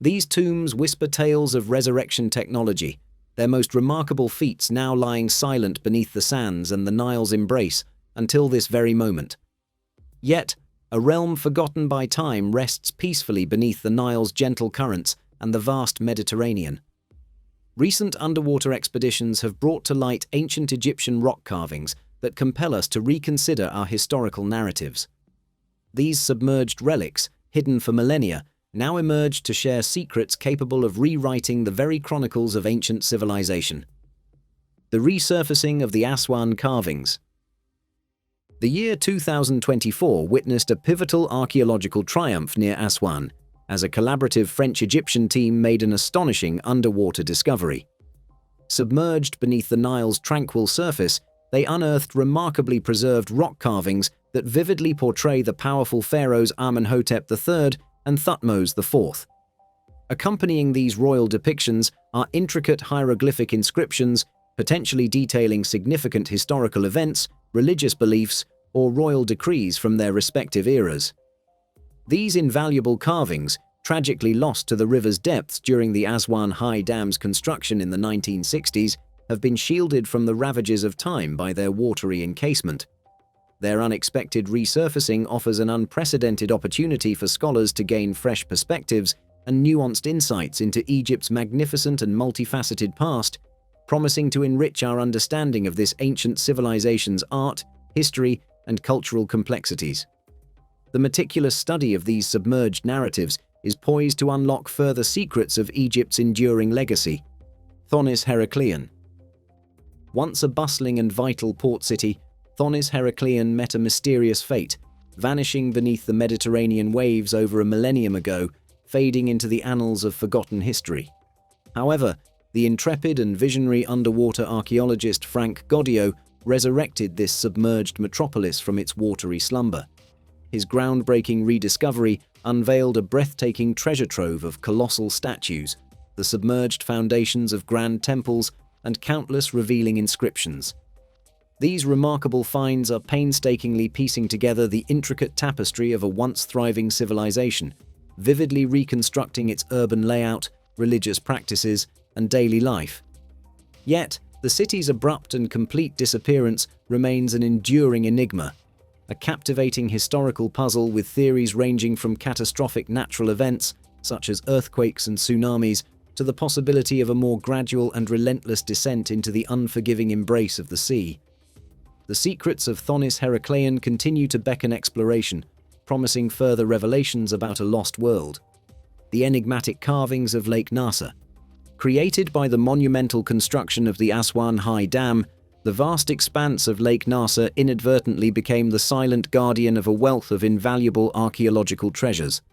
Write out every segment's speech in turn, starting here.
These tombs whisper tales of resurrection technology, their most remarkable feats now lying silent beneath the sands and the Nile's embrace until this very moment. Yet, a realm forgotten by time rests peacefully beneath the Nile's gentle currents and the vast Mediterranean. Recent underwater expeditions have brought to light ancient Egyptian rock carvings that compel us to reconsider our historical narratives. These submerged relics, hidden for millennia, now emerge to share secrets capable of rewriting the very chronicles of ancient civilization. The resurfacing of the Aswan carvings. The year 2024 witnessed a pivotal archaeological triumph near Aswan, as a collaborative French-Egyptian team made an astonishing underwater discovery. Submerged beneath the Nile's tranquil surface, they unearthed remarkably preserved rock carvings that vividly portray the powerful pharaohs Amenhotep III and Thutmose IV. Accompanying these royal depictions are intricate hieroglyphic inscriptions, potentially detailing significant historical events, religious beliefs, or royal decrees from their respective eras. These invaluable carvings, tragically lost to the river's depths during the Aswan High Dam's construction in the 1960s, have been shielded from the ravages of time by their watery encasement. Their unexpected resurfacing offers an unprecedented opportunity for scholars to gain fresh perspectives and nuanced insights into Egypt's magnificent and multifaceted past, promising to enrich our understanding of this ancient civilization's art, history, and cultural complexities. The meticulous study of these submerged narratives is poised to unlock further secrets of Egypt's enduring legacy. Thonis Heracleion. Once a bustling and vital port city, Thonis Heracleion met a mysterious fate, vanishing beneath the Mediterranean waves over a millennium ago, fading into the annals of forgotten history. However, the intrepid and visionary underwater archaeologist Frank Goddio resurrected this submerged metropolis from its watery slumber. His groundbreaking rediscovery unveiled a breathtaking treasure trove of colossal statues, the submerged foundations of grand temples, and countless revealing inscriptions. These remarkable finds are painstakingly piecing together the intricate tapestry of a once thriving civilization, vividly reconstructing its urban layout, religious practices, and daily life. Yet, the city's abrupt and complete disappearance remains an enduring enigma, a captivating historical puzzle with theories ranging from catastrophic natural events, such as earthquakes and tsunamis, to the possibility of a more gradual and relentless descent into the unforgiving embrace of the sea. The secrets of Thonis Heracleion continue to beckon exploration, promising further revelations about a lost world. The enigmatic carvings of Lake Nasser. Created by the monumental construction of the Aswan High Dam, the vast expanse of Lake Nasser inadvertently became the silent guardian of a wealth of invaluable archaeological treasures.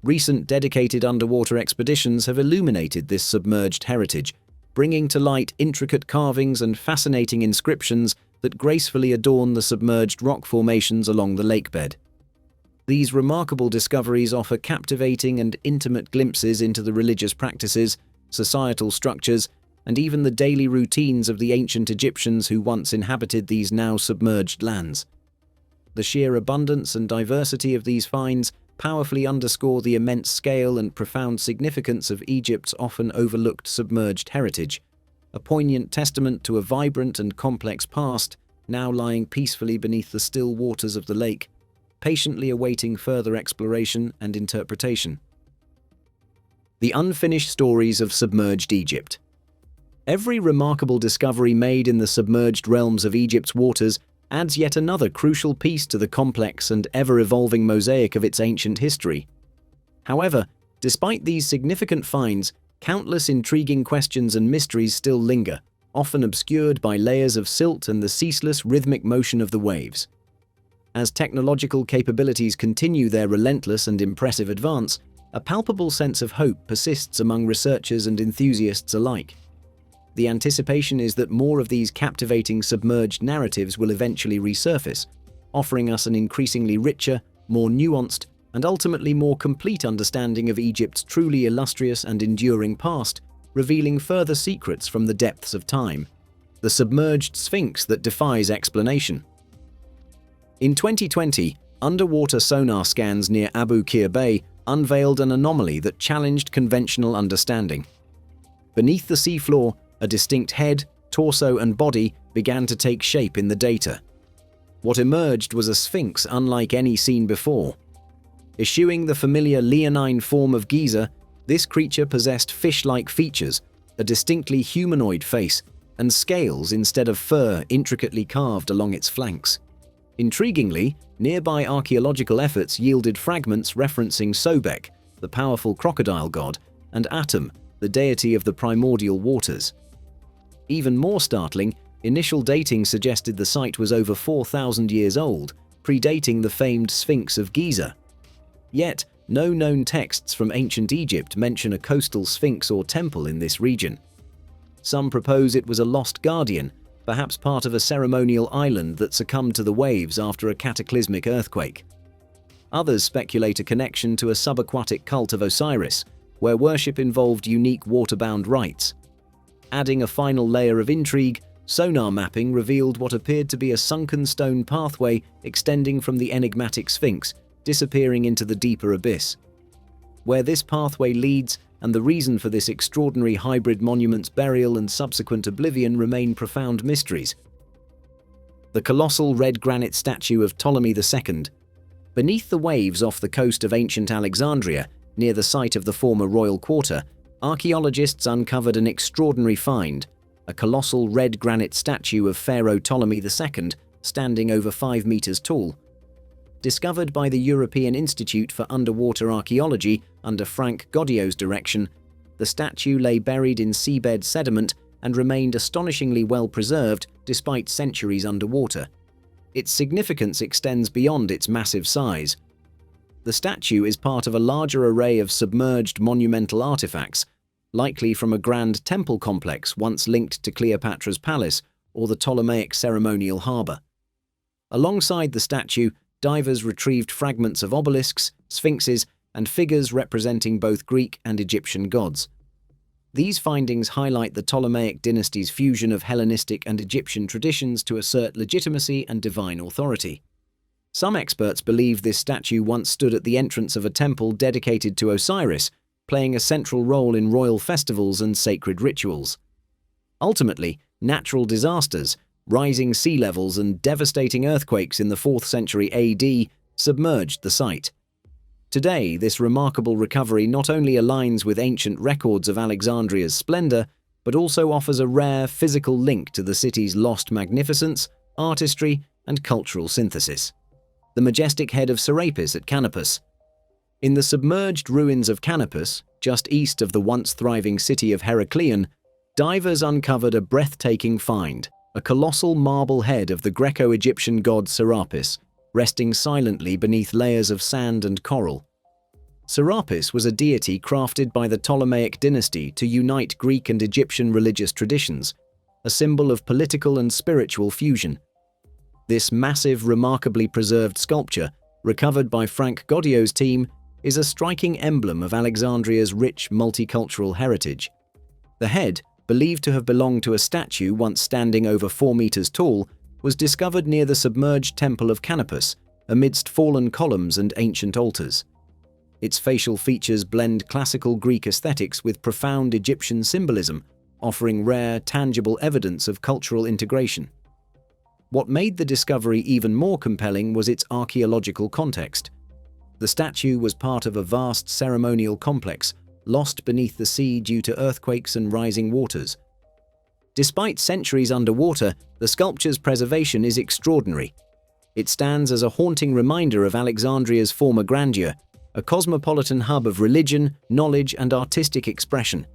Recent dedicated underwater expeditions have illuminated this submerged heritage, bringing to light intricate carvings and fascinating inscriptions that gracefully adorn the submerged rock formations along the lakebed. These remarkable discoveries offer captivating and intimate glimpses into the religious practices, societal structures, and even the daily routines of the ancient Egyptians who once inhabited these now submerged lands. The sheer abundance and diversity of these finds powerfully underscore the immense scale and profound significance of Egypt's often overlooked submerged heritage, a poignant testament to a vibrant and complex past now lying peacefully beneath the still waters of the lake, patiently awaiting further exploration and interpretation. The unfinished stories of submerged Egypt. Every remarkable discovery made in the submerged realms of Egypt's waters adds yet another crucial piece to the complex and ever-evolving mosaic of its ancient history. However, despite these significant finds, countless intriguing questions and mysteries still linger, often obscured by layers of silt and the ceaseless rhythmic motion of the waves. As technological capabilities continue their relentless and impressive advance, a palpable sense of hope persists among researchers and enthusiasts alike. The anticipation is that more of these captivating submerged narratives will eventually resurface, offering us an increasingly richer, more nuanced, and ultimately more complete understanding of Egypt's truly illustrious and enduring past, revealing further secrets from the depths of time. The submerged Sphinx that defies explanation. In 2020, underwater sonar scans near Abu Qir Bay unveiled an anomaly that challenged conventional understanding. Beneath the seafloor, a distinct head, torso, and body began to take shape in the data. What emerged was a sphinx unlike any seen before. Eschewing the familiar leonine form of Giza, this creature possessed fish-like features, a distinctly humanoid face, and scales instead of fur intricately carved along its flanks. Intriguingly, nearby archaeological efforts yielded fragments referencing Sobek, the powerful crocodile god, and Atum, the deity of the primordial waters. Even more startling, initial dating suggested the site was over 4,000 years old, predating the famed Sphinx of Giza. Yet, no known texts from ancient Egypt mention a coastal sphinx or temple in this region. Some propose it was a lost guardian, perhaps part of a ceremonial island that succumbed to the waves after a cataclysmic earthquake. Others speculate a connection to a subaquatic cult of Osiris, where worship involved unique water-bound rites. Adding a final layer of intrigue, sonar mapping revealed what appeared to be a sunken stone pathway extending from the enigmatic Sphinx, disappearing into the deeper abyss. Where this pathway leads, and the reason for this extraordinary hybrid monument's burial and subsequent oblivion remain profound mysteries. The colossal red granite statue of Ptolemy II. Beneath the waves off the coast of ancient Alexandria, near the site of the former royal quarter, archaeologists uncovered an extraordinary find, a colossal red granite statue of Pharaoh Ptolemy II, standing over 5 meters tall. Discovered by the European Institute for Underwater Archaeology under Frank Godio's direction, the statue lay buried in seabed sediment and remained astonishingly well preserved despite centuries underwater. Its significance extends beyond its massive size. The statue is part of a larger array of submerged monumental artifacts, likely from a grand temple complex once linked to Cleopatra's palace or the Ptolemaic ceremonial harbour. Alongside the statue, divers retrieved fragments of obelisks, sphinxes, and figures representing both Greek and Egyptian gods. These findings highlight the Ptolemaic dynasty's fusion of Hellenistic and Egyptian traditions to assert legitimacy and divine authority. Some experts believe this statue once stood at the entrance of a temple dedicated to Osiris, playing a central role in royal festivals and sacred rituals. Ultimately, natural disasters, rising sea levels, and devastating earthquakes in the 4th century AD submerged the site. Today, this remarkable recovery not only aligns with ancient records of Alexandria's splendor, but also offers a rare physical link to the city's lost magnificence, artistry, and cultural synthesis. The majestic head of Serapis at Canopus. In the submerged ruins of Canopus, just east of the once thriving city of Heracleion, divers uncovered a breathtaking find, a colossal marble head of the Greco-Egyptian god Serapis, resting silently beneath layers of sand and coral. Serapis was a deity crafted by the Ptolemaic dynasty to unite Greek and Egyptian religious traditions, a symbol of political and spiritual fusion. This massive, remarkably preserved sculpture, recovered by Frank Godio's team, is a striking emblem of Alexandria's rich multicultural heritage. The head, believed to have belonged to a statue once standing over 4 meters tall, was discovered near the submerged temple of Canopus, amidst fallen columns and ancient altars. Its facial features blend classical Greek aesthetics with profound Egyptian symbolism, offering rare, tangible evidence of cultural integration. What made the discovery even more compelling was its archaeological context. The statue was part of a vast ceremonial complex, lost beneath the sea due to earthquakes and rising waters. Despite centuries underwater, the sculpture's preservation is extraordinary. It stands as a haunting reminder of Alexandria's former grandeur, a cosmopolitan hub of religion, knowledge, and artistic expression.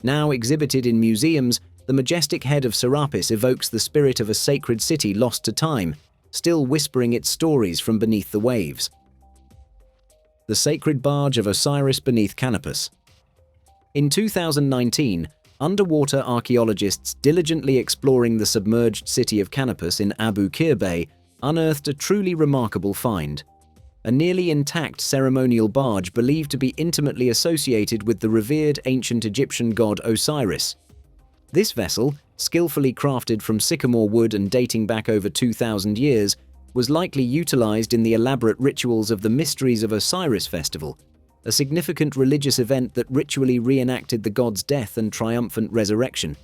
Now exhibited in museums, the majestic head of Serapis evokes the spirit of a sacred city lost to time, still whispering its stories from beneath the waves. The sacred barge of Osiris beneath Canopus. In 2019, underwater archaeologists diligently exploring the submerged city of Canopus in Abu Qir Bay unearthed a truly remarkable find. A nearly intact ceremonial barge believed to be intimately associated with the revered ancient Egyptian god Osiris. This vessel, skillfully crafted from sycamore wood and dating back over 2,000 years, was likely utilized in the elaborate rituals of the Mysteries of Osiris festival, a significant religious event that ritually reenacted the god's death and triumphant resurrection.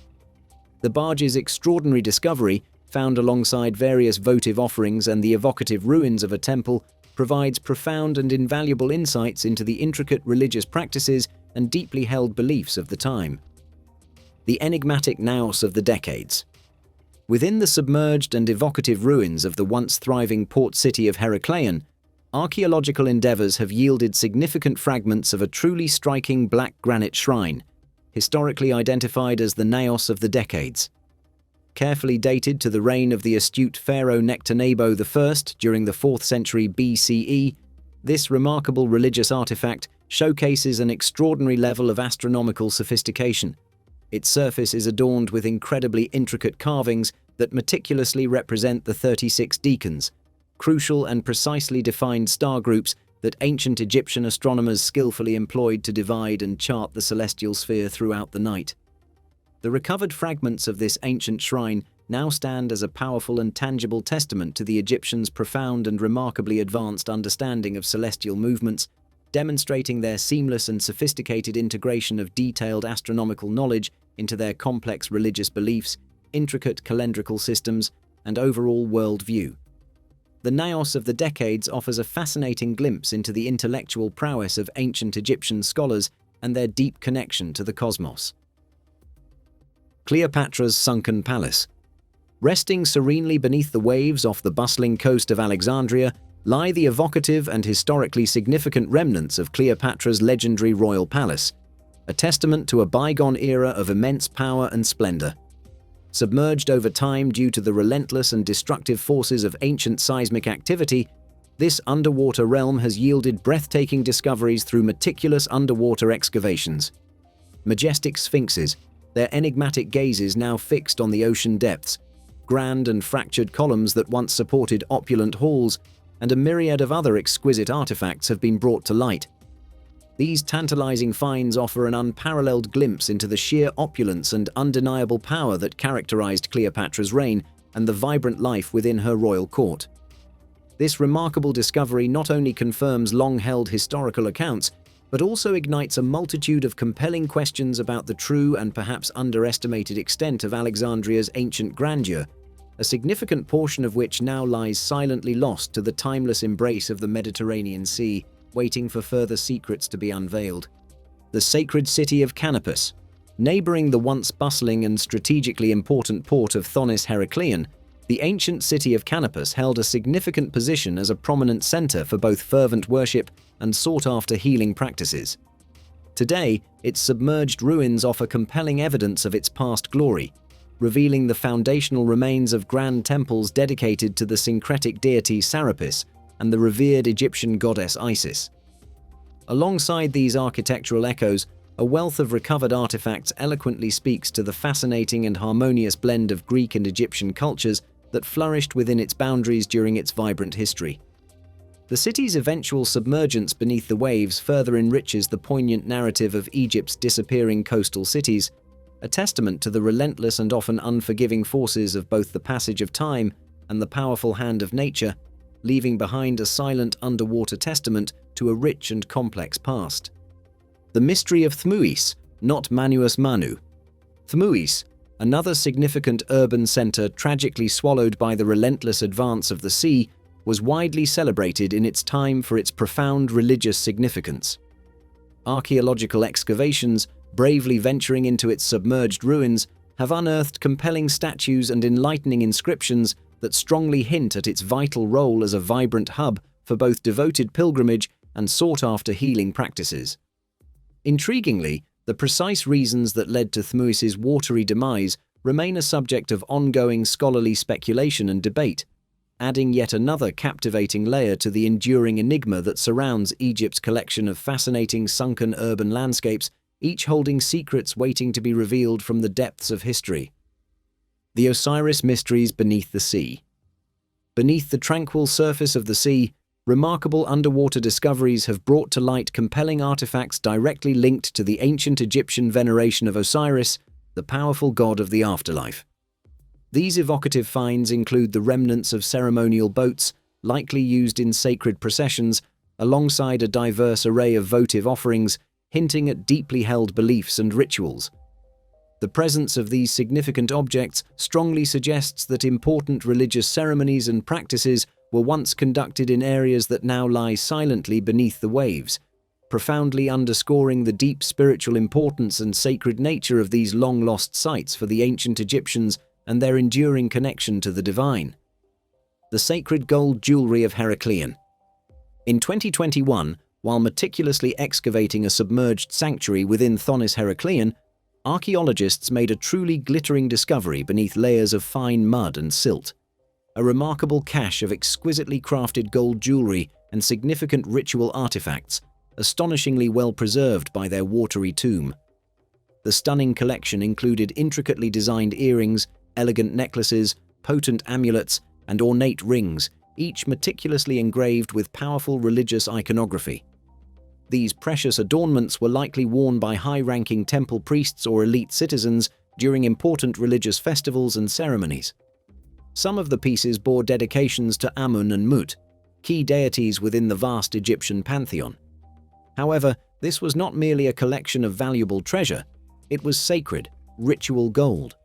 The barge's extraordinary discovery, found alongside various votive offerings and the evocative ruins of a temple, provides profound and invaluable insights into the intricate religious practices and deeply held beliefs of the time. The enigmatic Naos of the decades. Within the submerged and evocative ruins of the once thriving port city of Heracleion, archaeological endeavors have yielded significant fragments of a truly striking black granite shrine, historically identified as the Naos of the decades. Carefully dated to the reign of the astute pharaoh Nectanebo I during the 4th century BCE, this remarkable religious artifact showcases an extraordinary level of astronomical sophistication. Its surface is adorned with incredibly intricate carvings that meticulously represent the 36 decans, crucial and precisely defined star groups that ancient Egyptian astronomers skillfully employed to divide and chart the celestial sphere throughout the night. The recovered fragments of this ancient shrine now stand as a powerful and tangible testament to the Egyptians' profound and remarkably advanced understanding of celestial movements, demonstrating their seamless and sophisticated integration of detailed astronomical knowledge into their complex religious beliefs, intricate calendrical systems, and overall worldview. The Naos of the decades offers a fascinating glimpse into the intellectual prowess of ancient Egyptian scholars and their deep connection to the cosmos. Cleopatra's sunken palace. Resting serenely beneath the waves off the bustling coast of Alexandria lie the evocative and historically significant remnants of Cleopatra's legendary royal palace, a testament to a bygone era of immense power and splendor. Submerged over time due to the relentless and destructive forces of ancient seismic activity, this underwater realm has yielded breathtaking discoveries through meticulous underwater excavations. Majestic sphinxes, their enigmatic gazes now fixed on the ocean depths, grand and fractured columns that once supported opulent halls, and a myriad of other exquisite artifacts have been brought to light. These tantalizing finds offer an unparalleled glimpse into the sheer opulence and undeniable power that characterized Cleopatra's reign and the vibrant life within her royal court. This remarkable discovery not only confirms long-held historical accounts, but also ignites a multitude of compelling questions about the true and perhaps underestimated extent of Alexandria's ancient grandeur, a significant portion of which now lies silently lost to the timeless embrace of the Mediterranean Sea, waiting for further secrets to be unveiled. The sacred city of Canopus. Neighboring the once bustling and strategically important port of Thonis Heracleion, the ancient city of Canopus held a significant position as a prominent center for both fervent worship and sought-after healing practices. Today, its submerged ruins offer compelling evidence of its past glory, revealing the foundational remains of grand temples dedicated to the syncretic deity Serapis and the revered Egyptian goddess Isis. Alongside these architectural echoes, a wealth of recovered artifacts eloquently speaks to the fascinating and harmonious blend of Greek and Egyptian cultures that flourished within its boundaries during its vibrant history. The city's eventual submergence beneath the waves further enriches the poignant narrative of Egypt's disappearing coastal cities, a testament to the relentless and often unforgiving forces of both the passage of time and the powerful hand of nature, leaving behind a silent underwater testament to a rich and complex past. The mystery of Thmuis, not Manus Manu. Thmuis, another significant urban center tragically swallowed by the relentless advance of the sea, was widely celebrated in its time for its profound religious significance. Archaeological excavations, bravely venturing into its submerged ruins, have unearthed compelling statues and enlightening inscriptions that strongly hint at its vital role as a vibrant hub for both devoted pilgrimage and sought-after healing practices. Intriguingly, the precise reasons that led to Thmuis's watery demise remain a subject of ongoing scholarly speculation and debate, adding yet another captivating layer to the enduring enigma that surrounds Egypt's collection of fascinating sunken urban landscapes, each holding secrets waiting to be revealed from the depths of history. The Osiris mysteries beneath the sea. Beneath the tranquil surface of the sea, remarkable underwater discoveries have brought to light compelling artifacts directly linked to the ancient Egyptian veneration of Osiris, the powerful god of the afterlife. These evocative finds include the remnants of ceremonial boats, likely used in sacred processions, alongside a diverse array of votive offerings, hinting at deeply held beliefs and rituals. The presence of these significant objects strongly suggests that important religious ceremonies and practices were once conducted in areas that now lie silently beneath the waves, profoundly underscoring the deep spiritual importance and sacred nature of these long-lost sites for the ancient Egyptians and their enduring connection to the divine. The sacred gold jewelry of Heracleion. In 2021, while meticulously excavating a submerged sanctuary within Thonis Heracleion, archaeologists made a truly glittering discovery beneath layers of fine mud and silt. A remarkable cache of exquisitely crafted gold jewelry and significant ritual artifacts, astonishingly well preserved by their watery tomb. The stunning collection included intricately designed earrings, elegant necklaces, potent amulets, and ornate rings, each meticulously engraved with powerful religious iconography. These precious adornments were likely worn by high-ranking temple priests or elite citizens during important religious festivals and ceremonies. Some of the pieces bore dedications to Amun and Mut, key deities within the vast Egyptian pantheon. However, this was not merely a collection of valuable treasure, it was sacred, ritual gold.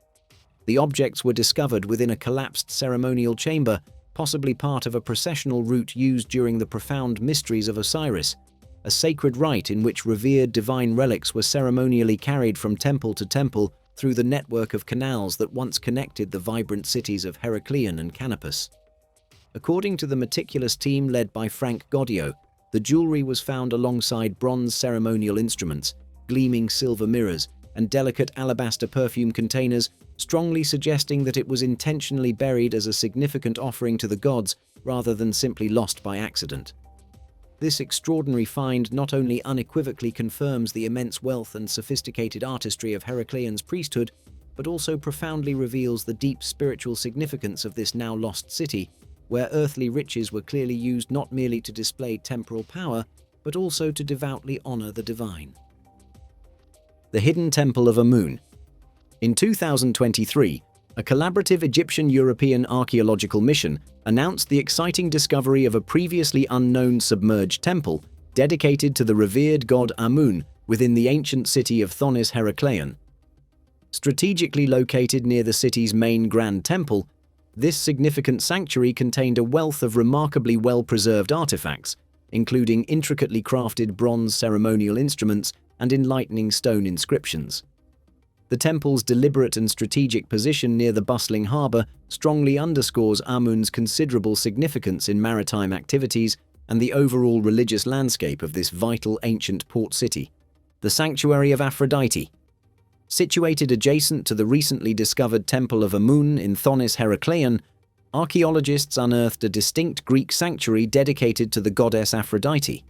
The objects were discovered within a collapsed ceremonial chamber, possibly part of a processional route used during the profound mysteries of Osiris, a sacred rite in which revered divine relics were ceremonially carried from temple to temple through the network of canals that once connected the vibrant cities of Heracleion and Canopus. According to the meticulous team led by Frank Goddio, the jewelry was found alongside bronze ceremonial instruments, gleaming silver mirrors, and delicate alabaster perfume containers, strongly suggesting that it was intentionally buried as a significant offering to the gods rather than simply lost by accident. This extraordinary find not only unequivocally confirms the immense wealth and sophisticated artistry of Heracleion's priesthood, but also profoundly reveals the deep spiritual significance of this now lost city, where earthly riches were clearly used not merely to display temporal power, but also to devoutly honor the divine. The Hidden Temple of Amun. In 2023, a collaborative Egyptian-European archaeological mission announced the exciting discovery of a previously unknown submerged temple dedicated to the revered god Amun within the ancient city of Thonis Heracleion. Strategically located near the city's main grand temple, this significant sanctuary contained a wealth of remarkably well-preserved artifacts, including intricately crafted bronze ceremonial instruments and enlightening stone inscriptions. The temple's deliberate and strategic position near the bustling harbor strongly underscores Amun's considerable significance in maritime activities and the overall religious landscape of this vital ancient port city. The Sanctuary of Aphrodite. Situated adjacent to the recently discovered Temple of Amun in Thonis Heracleion, archaeologists unearthed a distinct Greek sanctuary dedicated to the goddess Aphrodite.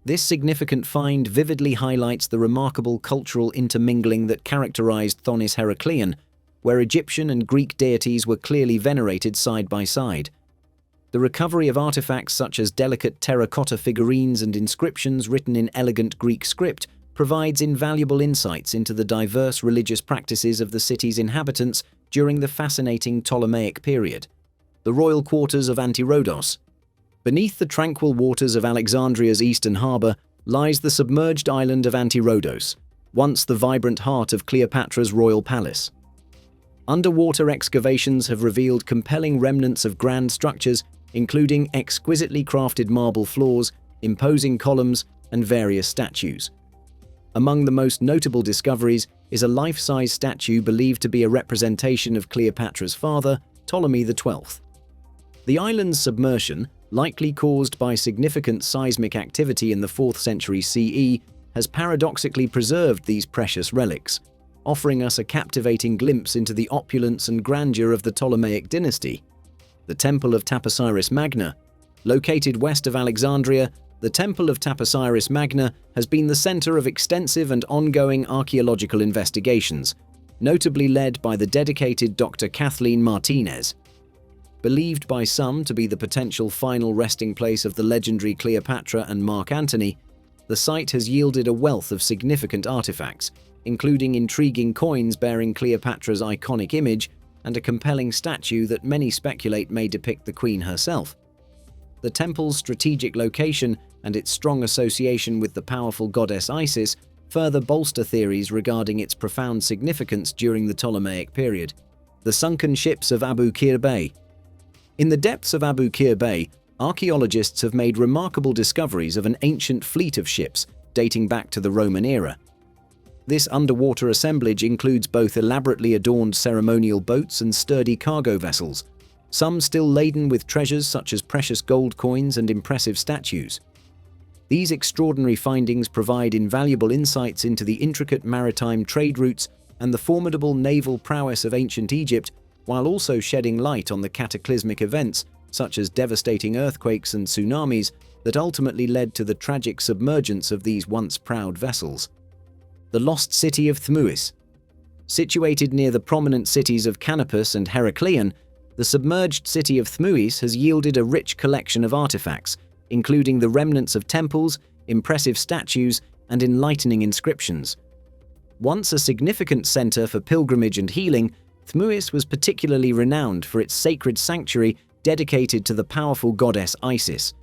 This significant find vividly highlights the remarkable cultural intermingling that characterized Thonis Heracleion, where Egyptian and Greek deities were clearly venerated side by side. The recovery of artifacts such as delicate terracotta figurines and inscriptions written in elegant Greek script provides invaluable insights into the diverse religious practices of the city's inhabitants during the fascinating Ptolemaic period. The royal quarters of Antirhodos. Beneath the tranquil waters of Alexandria's eastern harbour lies the submerged island of Antirhodos, once the vibrant heart of Cleopatra's royal palace. Underwater excavations have revealed compelling remnants of grand structures, including exquisitely crafted marble floors, imposing columns, and various statues. Among the most notable discoveries is a life-size statue believed to be a representation of Cleopatra's father, Ptolemy XII. The island's submersion, likely caused by significant seismic activity in the 4th century CE, has paradoxically preserved these precious relics, offering us a captivating glimpse into the opulence and grandeur of the Ptolemaic dynasty. The Temple of Taposiris Magna. Located west of Alexandria, the Temple of Taposiris Magna has been the center of extensive and ongoing archaeological investigations, notably led by the dedicated Dr. Kathleen Martinez. Believed by some to be the potential final resting place of the legendary Cleopatra and Mark Antony, the site has yielded a wealth of significant artifacts, including intriguing coins bearing Cleopatra's iconic image and a compelling statue that many speculate may depict the queen herself. The temple's strategic location and its strong association with the powerful goddess Isis further bolster theories regarding its profound significance during the Ptolemaic period. The sunken ships of Abu Qir Bay. In the depths of Abu Qir Bay, archaeologists have made remarkable discoveries of an ancient fleet of ships dating back to the Roman era. This underwater assemblage includes both elaborately adorned ceremonial boats and sturdy cargo vessels, some still laden with treasures such as precious gold coins and impressive statues. These extraordinary findings provide invaluable insights into the intricate maritime trade routes and the formidable naval prowess of ancient Egypt, while also shedding light on the cataclysmic events such as devastating earthquakes and tsunamis that ultimately led to the tragic submergence of these once proud vessels. The lost city of Thmuis. Situated near the prominent cities of Canopus and Heracleion, the submerged city of Thmuis has yielded a rich collection of artifacts, including the remnants of temples, impressive statues, and enlightening inscriptions. Once a significant center for pilgrimage and healing, Thmuis was particularly renowned for its sacred sanctuary dedicated to the powerful goddess Isis.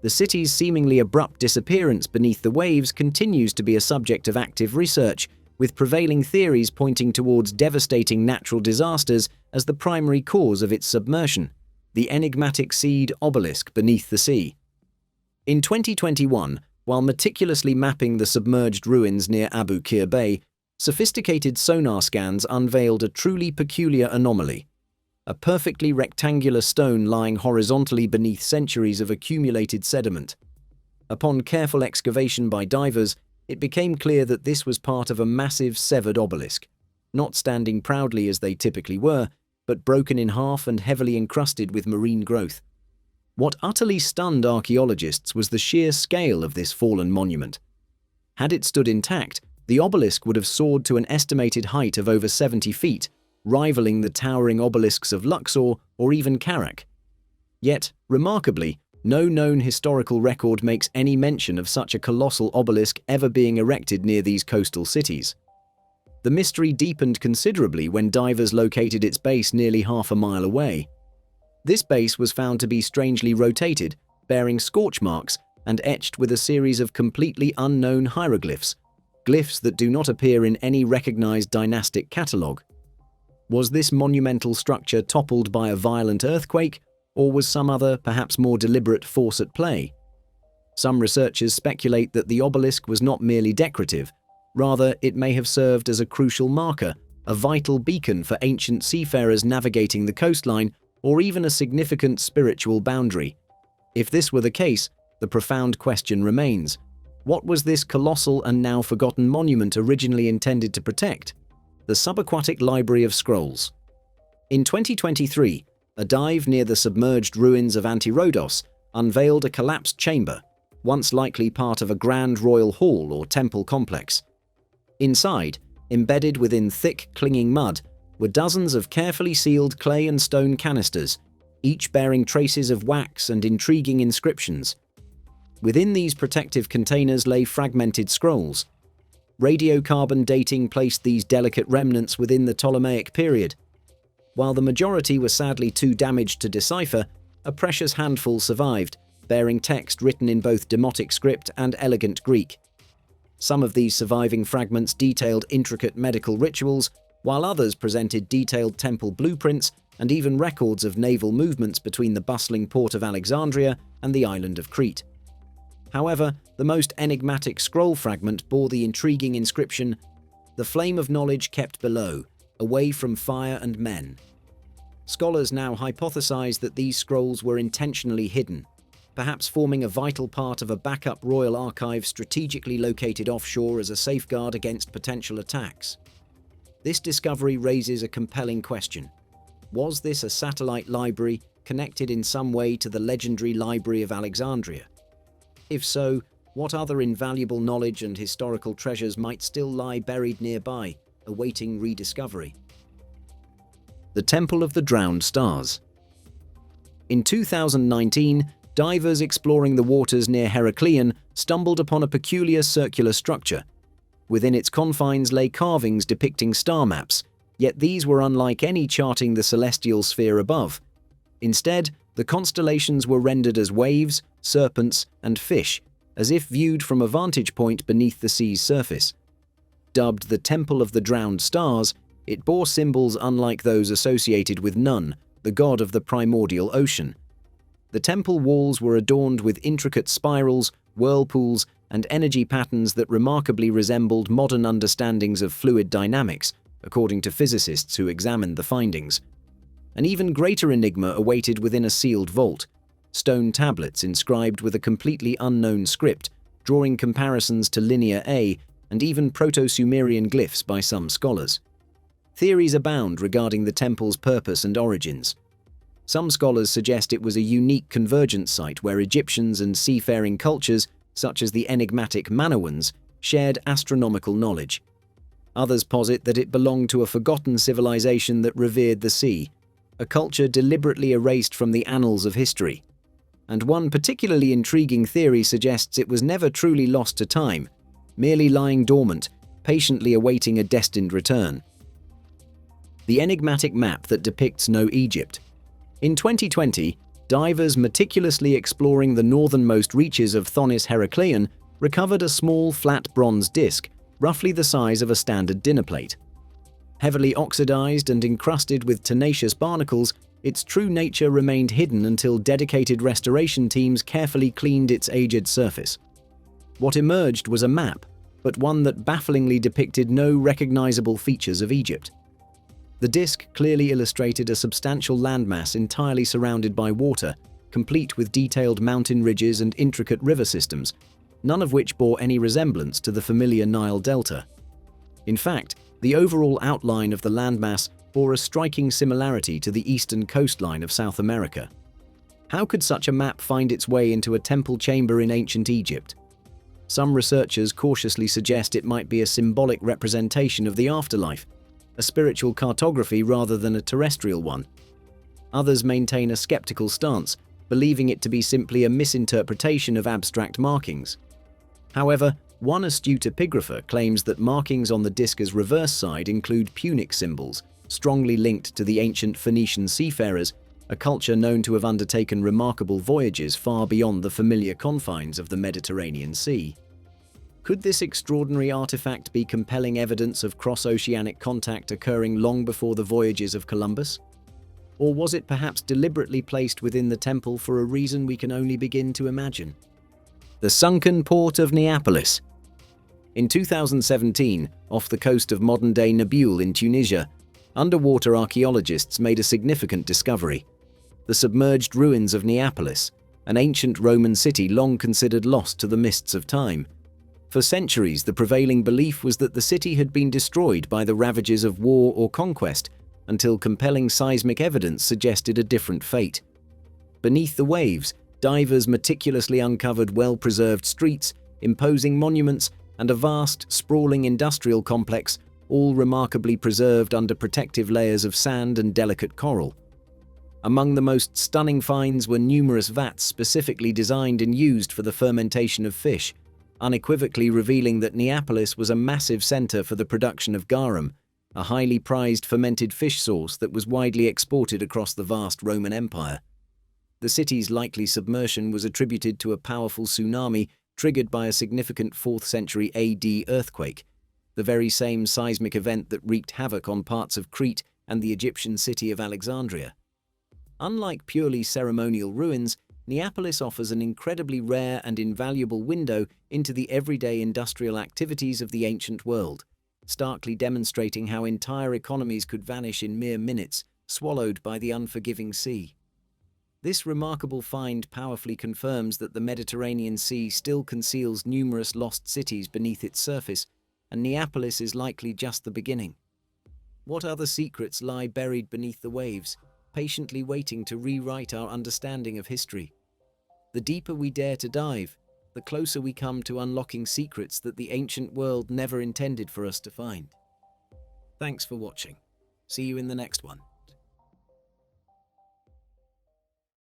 The city's seemingly abrupt disappearance beneath the waves continues to be a subject of active research, with prevailing theories pointing towards devastating natural disasters as the primary cause of its submersion. The enigmatic seed obelisk beneath the sea. In 2021, while meticulously mapping the submerged ruins near Abu Qir Bay, sophisticated sonar scans unveiled a truly peculiar anomaly. A perfectly rectangular stone lying horizontally beneath centuries of accumulated sediment. Upon careful excavation by divers, it became clear that this was part of a massive severed obelisk, not standing proudly as they typically were, but broken in half and heavily encrusted with marine growth. What utterly stunned archaeologists was the sheer scale of this fallen monument. Had it stood intact, the obelisk would have soared to an estimated height of over 70 feet, rivaling the towering obelisks of Luxor or even Karak. Yet, remarkably, no known historical record makes any mention of such a colossal obelisk ever being erected near these coastal cities. The mystery deepened considerably when divers located its base nearly half a mile away. This base was found to be strangely rotated, bearing scorch marks and etched with a series of completely unknown hieroglyphs, glyphs that do not appear in any recognized dynastic catalogue. Was this monumental structure toppled by a violent earthquake, or was some other, perhaps more deliberate force at play? Some researchers speculate that the obelisk was not merely decorative, rather it may have served as a crucial marker, a vital beacon for ancient seafarers navigating the coastline, or even a significant spiritual boundary. If this were the case, the profound question remains: what was this colossal and now forgotten monument originally intended to protect? The subaquatic library of scrolls. In 2023, a dive near the submerged ruins of Antirhodos unveiled a collapsed chamber, once likely part of a grand royal hall or temple complex. Inside, embedded within thick, clinging mud, were dozens of carefully sealed clay and stone canisters, each bearing traces of wax and intriguing inscriptions. Within these protective containers lay fragmented scrolls. Radiocarbon dating placed these delicate remnants within the Ptolemaic period. While the majority were sadly too damaged to decipher, a precious handful survived, bearing text written in both Demotic script and elegant Greek. Some of these surviving fragments detailed intricate medical rituals, while others presented detailed temple blueprints and even records of naval movements between the bustling port of Alexandria and the island of Crete. However, the most enigmatic scroll fragment bore the intriguing inscription, "The flame of knowledge kept below, away from fire and men." Scholars now hypothesize that these scrolls were intentionally hidden, perhaps forming a vital part of a backup royal archive strategically located offshore as a safeguard against potential attacks. This discovery raises a compelling question. Was this a satellite library connected in some way to the legendary Library of Alexandria? If so, what other invaluable knowledge and historical treasures might still lie buried nearby, awaiting rediscovery? The Temple of the Drowned Stars. In 2019, divers exploring the waters near Heracleion stumbled upon a peculiar circular structure. Within its confines lay carvings depicting star maps, yet these were unlike any charting the celestial sphere above. Instead, The constellations were rendered as waves, serpents, and fish, as if viewed from a vantage point beneath the sea's surface. Dubbed the Temple of the Drowned Stars, it bore symbols unlike those associated with Nun, the god of the primordial ocean. The temple walls were adorned with intricate spirals, whirlpools, and energy patterns that remarkably resembled modern understandings of fluid dynamics, according to physicists who examined the findings. An even greater enigma awaited within a sealed vault: stone tablets inscribed with a completely unknown script, drawing comparisons to Linear A and even Proto-Sumerian glyphs by some scholars. Theories abound regarding the temple's purpose and origins. Some scholars suggest it was a unique convergence site where Egyptians and seafaring cultures, such as the enigmatic Manoans, shared astronomical knowledge. Others posit that it belonged to a forgotten civilization that revered the sea, a culture deliberately erased from the annals of history. And one particularly intriguing theory suggests it was never truly lost to time, merely lying dormant, patiently awaiting a destined return. The enigmatic map that depicts No Egypt. In 2020, divers meticulously exploring the northernmost reaches of Thonis Heracleion recovered a small flat bronze disc, roughly the size of a standard dinner plate. Heavily oxidized and encrusted with tenacious barnacles, its true nature remained hidden until dedicated restoration teams carefully cleaned its aged surface. What emerged was a map, but one that bafflingly depicted no recognizable features of Egypt. The disc clearly illustrated a substantial landmass entirely surrounded by water, complete with detailed mountain ridges and intricate river systems, none of which bore any resemblance to the familiar Nile Delta. In fact, the overall outline of the landmass bore a striking similarity to the eastern coastline of South America. How could such a map find its way into a temple chamber in ancient Egypt? Some researchers cautiously suggest it might be a symbolic representation of the afterlife, a spiritual cartography rather than a terrestrial one. Others maintain a skeptical stance, believing it to be simply a misinterpretation of abstract markings. However, one astute epigrapher claims that markings on the disc's reverse side include Punic symbols, strongly linked to the ancient Phoenician seafarers, a culture known to have undertaken remarkable voyages far beyond the familiar confines of the Mediterranean Sea. Could this extraordinary artifact be compelling evidence of cross-oceanic contact occurring long before the voyages of Columbus? Or was it perhaps deliberately placed within the temple for a reason we can only begin to imagine? The sunken port of Neapolis. In 2017, off the coast of modern-day Nabil in Tunisia, underwater archaeologists made a significant discovery: the submerged ruins of Neapolis, an ancient Roman city long considered lost to the mists of time. For centuries, the prevailing belief was that the city had been destroyed by the ravages of war or conquest, until compelling seismic evidence suggested a different fate. Beneath the waves, divers meticulously uncovered well-preserved streets, imposing monuments, and a vast, sprawling industrial complex, all remarkably preserved under protective layers of sand and delicate coral. Among the most stunning finds were numerous vats specifically designed and used for the fermentation of fish, unequivocally revealing that Neapolis was a massive center for the production of garum, a highly prized fermented fish sauce that was widely exported across the vast Roman Empire. The city's likely submersion was attributed to a powerful tsunami triggered by a significant 4th century AD earthquake, the very same seismic event that wreaked havoc on parts of Crete and the Egyptian city of Alexandria. Unlike purely ceremonial ruins, Neapolis offers an incredibly rare and invaluable window into the everyday industrial activities of the ancient world, starkly demonstrating how entire economies could vanish in mere minutes, swallowed by the unforgiving sea. This remarkable find powerfully confirms that the Mediterranean Sea still conceals numerous lost cities beneath its surface, and Neapolis is likely just the beginning. What other secrets lie buried beneath the waves, patiently waiting to rewrite our understanding of history? The deeper we dare to dive, the closer we come to unlocking secrets that the ancient world never intended for us to find. Thanks for watching. See you in the next one.